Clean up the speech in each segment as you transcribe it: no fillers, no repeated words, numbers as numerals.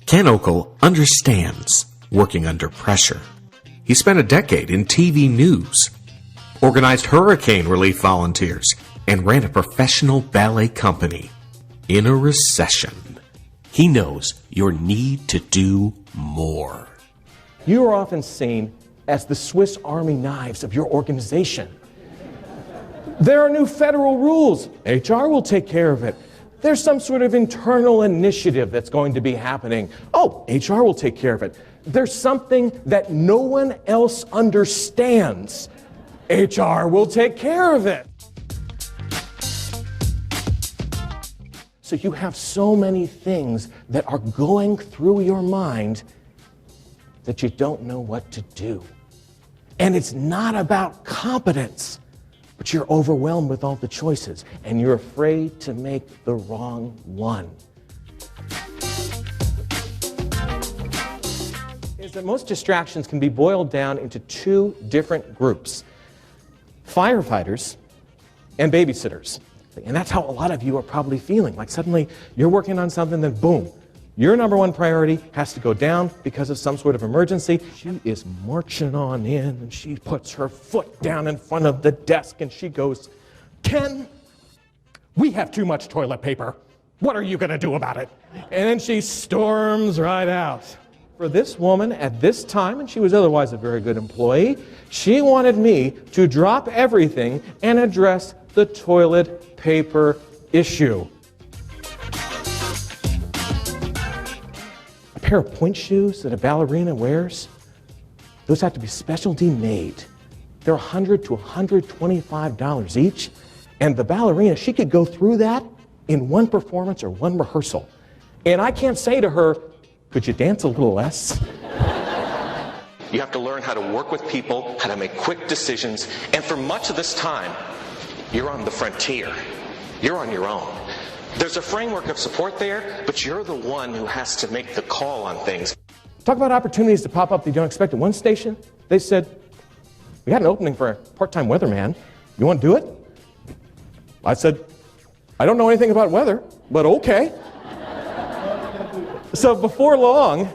Ken Okel understands working under pressure. He spent a decade in TV news, organized hurricane relief volunteers, and ran a professional ballet company. In a recession, he knows your need to do more. You are often seen as the Swiss Army knives of your organization. There are new federal rules. HR will take care of it. There's some sort of internal initiative that's going to be happening. Oh, HR will take care of it. There's something that no one else understands. HR will take care of it. So you have so many things that are going through your mind that you don't know what to do. And it's not about competence, but you're overwhelmed with all the choices, and you're afraid to make the wrong one. Is that most distractions can be boiled down into two different groups: firefighters and babysitters. And that's how a lot of you are probably feeling. Like suddenly you're working on something, then boom, your number one priority has to go down because of some sort of emergency. She is marching on in, and she puts her foot down in front of the desk, and she goes, "Ken, we have too much toilet paper. What are you going to do about it?" And then she storms right out. For this woman at this time, and she was otherwise a very good employee, she wanted me to drop everything and address the toilet paper issue. A pair of point shoes that a ballerina wears, those have to be specialty made. They're $100 to $125 each, and the ballerina, she could go through that in one performance or one rehearsal. And I can't say to her, "Could you dance a little less?" You have to learn how to work with people, how to make quick decisions, and for much of this time, you're on the frontier. You're on your own. There's a framework of support there, but you're the one who has to make the call on things. Talk about opportunities to pop up that you don't expect. At one station, they said, "We got an opening for a part-time weatherman. You want to do it?" I said, "I don't know anything about weather, but okay." So before long,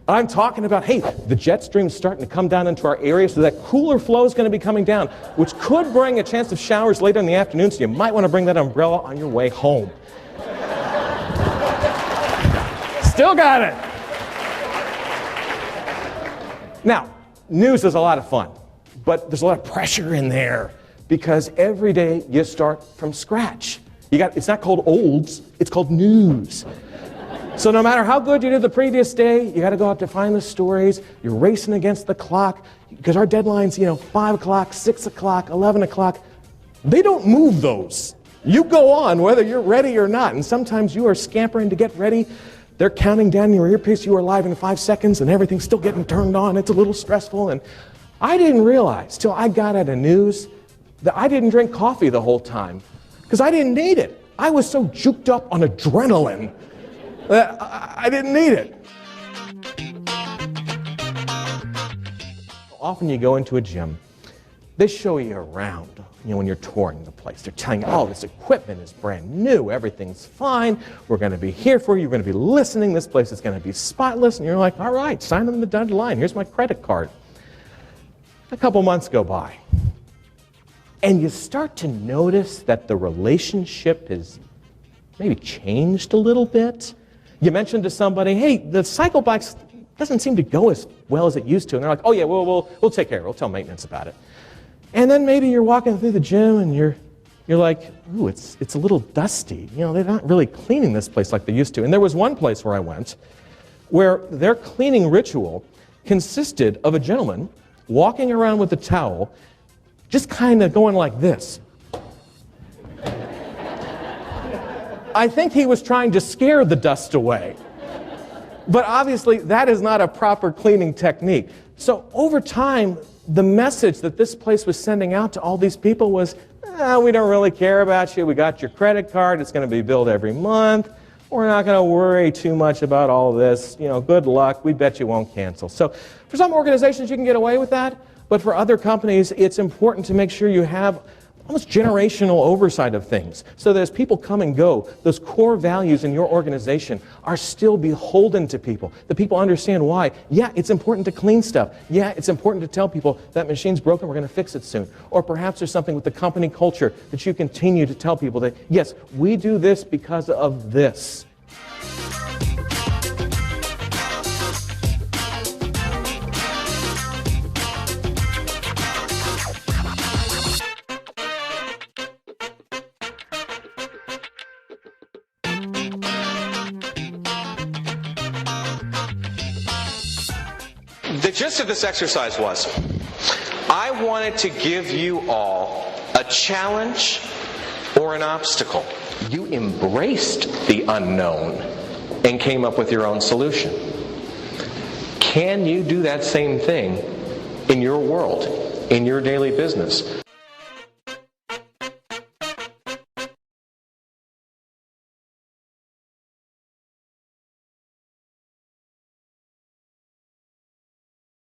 I'm talking about, hey, the jet stream's starting to come down into our area, so that cooler flow is going to be coming down, which could bring a chance of showers later in the afternoon, so you might want to bring that umbrella on your way home. Still got it. Now, news is a lot of fun, but there's a lot of pressure in there, because every day you start from scratch. It's not called olds, it's called news. So no matter how good you did the previous day, you got to go out to find the stories. You're racing against the clock because our deadline's, 5 o'clock, 6 o'clock, 11 o'clock. They don't move those. You go on whether you're ready or not. And sometimes you are scampering to get ready. They're counting down your earpiece. You are live in 5 seconds and everything's still getting turned on. It's a little stressful. And I didn't realize till I got out of news that I didn't drink coffee the whole time because I didn't need it. I was so juked up on adrenaline. I didn't need it. Often you go into a gym, they show you around, when you're touring the place. They're telling you, oh, this equipment is brand new, everything's fine, we're going to be here for you, you're going to be listening, this place is going to be spotless, and you're like, all right, sign on the dotted line, here's my credit card. A couple months go by, and you start to notice that the relationship has maybe changed a little bit. You mentioned to somebody, hey, the cycle bikes doesn't seem to go as well as it used to. And they're like, oh yeah, we'll take care of it. We'll tell maintenance about it. And then maybe you're walking through the gym and you're like, ooh, it's a little dusty. They're not really cleaning this place like they used to. And there was one place where I went where their cleaning ritual consisted of a gentleman walking around with a towel, just kind of going like this. I think he was trying to scare the dust away. But obviously, that is not a proper cleaning technique. So over time, the message that this place was sending out to all these people was, we don't really care about you. We got your credit card. It's going to be billed every month. We're not going to worry too much about all this. Good luck. We bet you won't cancel. So for some organizations, you can get away with that. But for other companies, it's important to make sure you have almost generational oversight of things. So that as people come and go, those core values in your organization are still beholden to people. The people understand why. Yeah, it's important to clean stuff. Yeah, it's important to tell people that machine's broken, we're going to fix it soon. Or perhaps there's something with the company culture that you continue to tell people that, yes, we do this because of this. The gist of this exercise was, I wanted to give you all a challenge or an obstacle. You embraced the unknown and came up with your own solution. Can you do that same thing in your world, in your daily business?